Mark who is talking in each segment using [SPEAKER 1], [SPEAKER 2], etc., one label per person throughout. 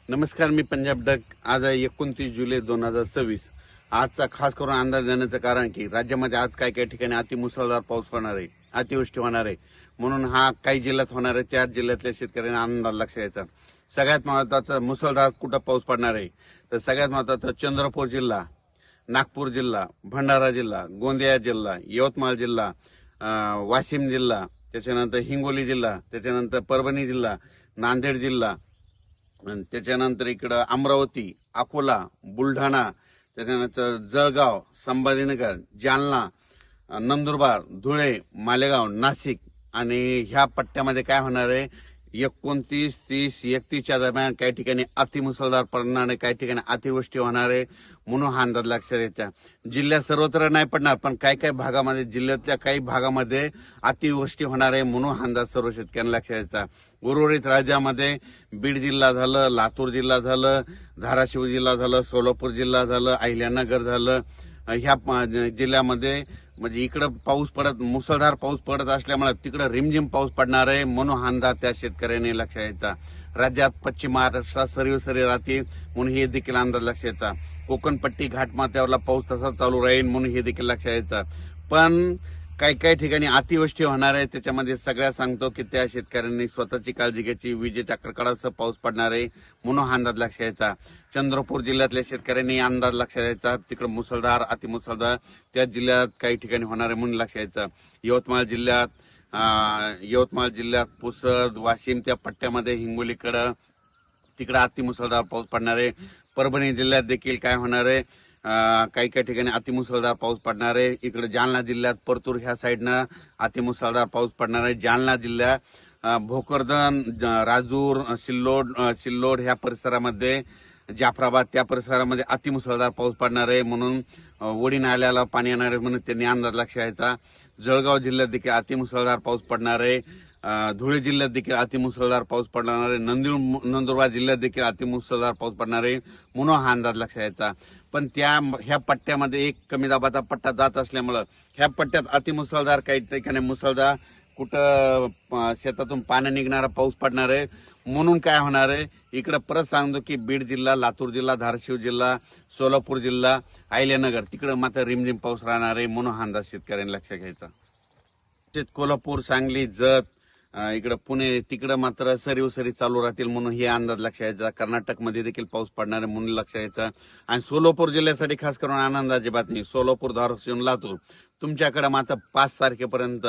[SPEAKER 1] नमस्कार, मी पंजाब डक. आज आहे 29 जुलै 2026. आजचा खास करून अंदाज देण्याचं कारण की राज्यामध्ये आज काही काही ठिकाणी अतिमुसळधार पाऊस पडणार आहे, अतिवृष्टी होणार आहे. म्हणून हा काही जिल्ह्यात होणार आहे, त्या जिल्ह्यातल्या शेतकऱ्यांना अंदाज लक्षात यायचा. सगळ्यात महत्वाचा मुसळधार कुठं पाऊस पडणार आहे तर सगळ्यात महत्वाचं चंद्रपूर जिल्हा, नागपूर जिल्हा, भंडारा जिल्हा, गोंदिया जिल्हा, यवतमाळ जिल्हा, वाशिम जिल्हा, त्याच्यानंतर हिंगोली जिल्हा, त्याच्यानंतर परभणी जिल्हा, नांदेड जिल्हा, त्याच्यानंतर इकडं अमरावती, अकोला, बुलढाणा, त्याच्यानंतर जळगाव, संभाजीनगर, जालना, नंदुरबार, धुळे, मालेगाव, नाशिक आणि ह्या पट्ट्यामध्ये काय होणार आहे 29, 30, 31च्या दरम्यान काही ठिकाणी अतिमुसळधार पडणार आहे, काही ठिकाणी अतिवृष्टी होणार आहे. म्हणून हा अंदाज लक्षात येत्या. जिल्ह्यात सर्वत्र नाही पडणार, पण काही काही भागामध्ये, जिल्ह्यातल्या काही भागामध्ये अतिवृष्टी होणार आहे. म्हणून हा अंदाज सर्व शेतकऱ्यांना लक्षात यायचा. उर्वरित राज्यामध्ये बीड जिल्हा झालं, लातूर जिल्हा झालं, धाराशिव जिल्हा झालं, सोलापूर जिल्हा झालं, अहिल्यानगर झालं, ह्या जिल्ह्यामध्ये म्हणजे इकडं मुसळधार पाऊस पडत असल्यामुळे तिकडं रिमझिम पाऊस पडणार आहे. म्हणून हा अंदाज त्या शेतकऱ्यांनी लक्षात यायचा. राज्यात पश्चिम महाराष्ट्रात सरी राहतील म्हणून हे देखील अंदाज लक्षात यायचा. कोकणपट्टी घाटमाथ्यावरला पाऊस तसा चालू राहील म्हणून हे देखील लक्षात यायचा. पण काही काही ठिकाणी अतिवृष्टी होणार आहे. त्याच्यामध्ये सगळ्या सांगतो की त्या शेतकऱ्यांनी स्वतःची काळजी घ्यायची. विजेच्या कडकडासह पाऊस पडणार आहे म्हणून हा अंदाज लक्षात यायचा. चंद्रपूर जिल्ह्यातल्या शेतकऱ्यांनी अंदाज लक्षात यायचा. तिकडे मुसळधार अतिमुसळधार त्या जिल्ह्यात काही ठिकाणी होणार आहे म्हणून लक्षात यायचं. यवतमाळ जिल्ह्यात पुसद, वाशिम त्या पट्ट्यामध्ये हिंगोलीकडं तिकडे अतिमुसळधार पाऊस पडणार आहे. परभणी जिल्ह्यात देखील काय होणार आहे, काही काही ठिकाणी अतिमुसळधार पाऊस पडणार आहे. इकडे जालना जिल्ह्यात परतूर ह्या साईडनं अतिमुसळधार पाऊस पडणार आहे. जालना जिल्ह्यात भोकरदन, राजूर, सिल्लोड ह्या परिसरामध्ये, जाफराबाद त्या परिसरामध्ये अतिमुसळधार पाऊस पडणार आहे. म्हणून वडी नाल्याला पाणी येणार आहे म्हणून त्यांनी अंदाज लक्षात यायचा. जळगाव जिल्ह्यात देखील अतिमुसळधार पाऊस पडणार आहे. धुळे जिल्ह्यात देखील अतिमुसळधार पाऊस पडणार आहे. नंदुरबार जिल्ह्यात देखील अतिमुसळधार पाऊस पडणार आहे म्हणून हा अंदाज लक्षात यायचा. पण ह्या पट्ट्यामध्ये एक कमी दाबाचा पट्टा जात असल्यामुळं ह्या पट्ट्यात अतिमुसळधार, काही ठिकाणी मुसळधार, कुठं शेतातून पाणी निघणारा पाऊस पडणार आहे. म्हणून काय होणार आहे, इकडे परत सांगतो की बीड जिल्हा, लातूर जिल्हा, धाराशिव जिल्हा, सोलापूर जिल्हा, अहिल्यानगर तिकडे मात्र रिमझिम पाऊस राहणार आहे. म्हणून हा अंदाज शेतकऱ्यांनी लक्षात घ्यायचा. कोल्हापूर, सांगली, जत, इकडे पुणे तिकडे मात्र सरी चालू राहतील म्हणून हे अंदाज लक्षात यायचा. कर्नाटकमध्ये देखील पाऊस पडणार आहे म्हणून लक्षात यायचा. आणि सोलापूर जिल्ह्यासाठी खास करून आनंदाची बातमी, सोलापूर, धाराशिव, लातूर तुमच्याकडे मात्र 5 तारखेपर्यंत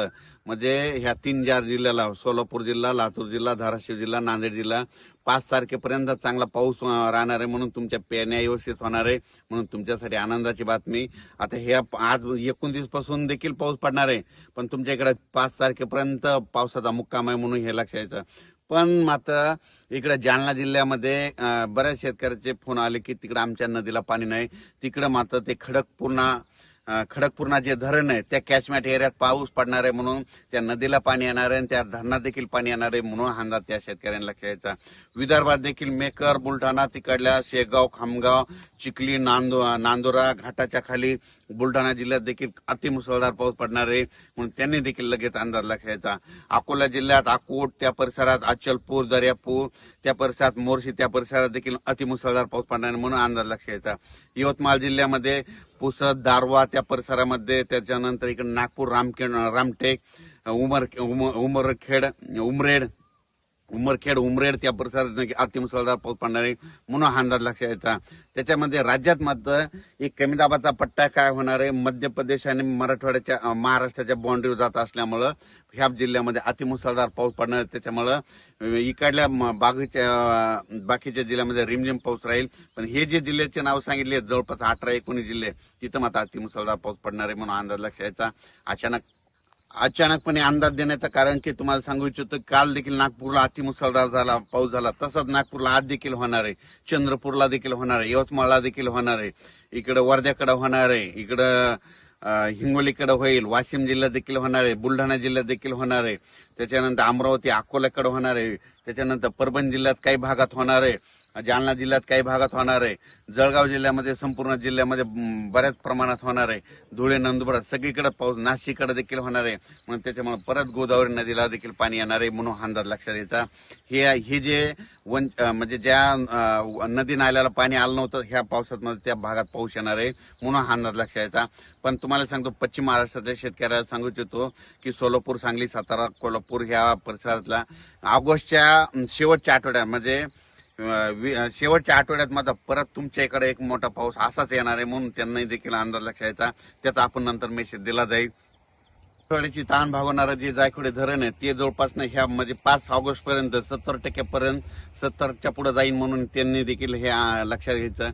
[SPEAKER 1] म्हणजे ह्या 3-4 जिल्ह्याला, सोलापूर जिल्हा, लातूर जिल्हा, धाराशिव जिल्हा, नांदेड जिल्हा 5 तारखेपर्यंत चांगला पाऊस राहणार आहे. म्हणून तुमच्या पेरण्या व्यवस्थित होणार आहे. म्हणून तुमच्यासाठी आनंदाची बातमी. आता हे आज 29 पासून देखील पाऊस पडणार आहे, पण तुमच्या इकडे 5 तारखेपर्यंत पावसाचा मुक्काम आहे म्हणून हे लक्षात यायचं. पण मात्र इकडे जालना जिल्ह्यामध्ये बऱ्याच शेतकऱ्याचे फोन आले की तिकडे आमच्या नदीला पाणी नाही. तिकडे मात्र ते खडकपूर्णा जे धरण आहे त्या कॅचमेंट एरियात पाऊस पडणार आहे म्हणून त्या नदीला पाणी येणार आहे आणि त्या धरणात देखील पाणी येणार आहे म्हणून हा अंदाज त्या शेतकऱ्यांना लक्षात यायचा. विदर्भात देखील मेकर, बुलढाणा तिकडल्या शेगाव, खामगाव, चिखली, नांदुरा घाटाच्या खाली बुलढाणा जिल्ह्यात देखील अतिमुसळधार पाऊस पडणार आहे म्हणून त्यांनी देखील लगेच अंदाज लक्षात यायचा. अकोला जिल्ह्यात अकोट त्या परिसरात, अचलपूर, दर्यापूर त्या परिसरात, मोर्शी त्या परिसरात देखील अतिमुसळधार पाऊस पडणार आहे म्हणून अंदाज लक्षात यायचा. यवतमाळ जिल्ह्यामध्ये पुसद, दारवा त्या परिसरामध्ये, त्याच्यानंतर इकडे नागपूर, रामटेक, उमरेड त्या परिसरात अतिमुसळधार पाऊस पडणार आहे म्हणून हा अंदाज लक्षात यायचा. त्याच्यामध्ये राज्यात मात्र एक कमी दाबाचा पट्टा काय होणार आहे, मध्य प्रदेश आणि महाराष्ट्राच्या बाउंड्रीवर जात असल्यामुळं ह्या जिल्ह्यामध्ये अतिमुसळधार पाऊस पडणार आहे. त्याच्यामुळं इकडल्या बाकीच्या जिल्ह्यामध्ये रिमझिम पाऊस राहील. पण हे जे जिल्ह्याचे नाव सांगितले जवळपास 18-19 जिल्हे तिथं मात्र अतिमुसळधार पाऊस पडणार आहे म्हणून अंदाज लक्षात यायचा. अचानकपणे अंदाज देण्याचं कारण की तुम्हाला सांगू इच्छितो, काल देखील नागपूरला अतिमुसळधार पाऊस झाला. तसंच नागपूरला आज देखील होणार आहे, चंद्रपूरला देखील होणार आहे, यवतमाळला देखील होणार आहे, इकडे वर्ध्याकडे होणार आहे, इकडं हिंगोलीकडे होईल, वाशिम जिल्ह्यात देखील होणार आहे, बुलढाणा जिल्ह्यात देखील होणार आहे, त्याच्यानंतर अमरावती, अकोल्याकडे होणार आहे, त्याच्यानंतर परभणी जिल्ह्यात काही भागात होणार आहे जालना जिल्ह्यात काही भागात होणार आहे, जळगाव जिल्ह्यामध्ये संपूर्ण जिल्ह्यामध्ये बऱ्याच प्रमाणात होणार आहे, धुळे नंदुरबार सगळीकडे पाऊस, नाशिककडे देखील होणार आहे. म्हणून त्याच्यामुळे परत गोदावरी नदीला देखील पाणी येणार आहे म्हणून अंदाज लक्षात यायचा. हे जे म्हणजे ज्या नदी नाल्याला पाणी आलं नव्हतं ह्या पावसात मध्ये त्या भागात पाऊस येणार आहे म्हणून हा अंदाज लक्षात यायचा. पण तुम्हाला सांगतो पश्चिम महाराष्ट्राच्या शेतकऱ्याला सांगू इच्छितो की सोलापूर, सांगली, सातारा, कोल्हापूर ह्या परिसरातला ऑगस्टच्या शेवटच्या आठवड्यात म्हणजे शेवटच्या आठवड्यात मात्र परत तुमच्या इकडे एक मोठा पाऊस असाच येणार आहे म्हणून त्यांनाही देखील अंदाज लक्षात यायचा. त्याचा आपण नंतर मेसेज दिला जाईल. थोडीची ताण भागवणारं जे जायखोडे धरण आहे ते जवळपास ह्या म्हणजे 5 ऑगस्ट पर्यंत 70% 70च्या पुढे जाईल म्हणून त्यांनी देखील हे लक्षात घ्यायचं.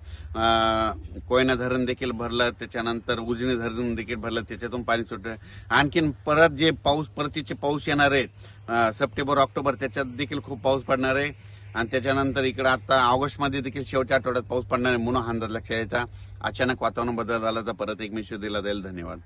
[SPEAKER 1] कोयना धरण देखील भरलं, त्याच्यानंतर उजनी धरण देखील भरलं, त्याच्यातून पाणी सुटलं. आणखीन परत जे परतीचे पाऊस येणार आहे सप्टेंबर ऑक्टोबर त्याच्यात देखील खूप पाऊस पडणार आहे. आणि त्याच्यानंतर इकडे आता ऑगस्टमध्ये देखील शेवटच्या आठवड्यात पाऊस पडणार आहे म्हणून अंदाज लक्षात यायचा. अचानक वातावरण बदल झाला तर परत एक मेसेज दिला जाईल. धन्यवाद.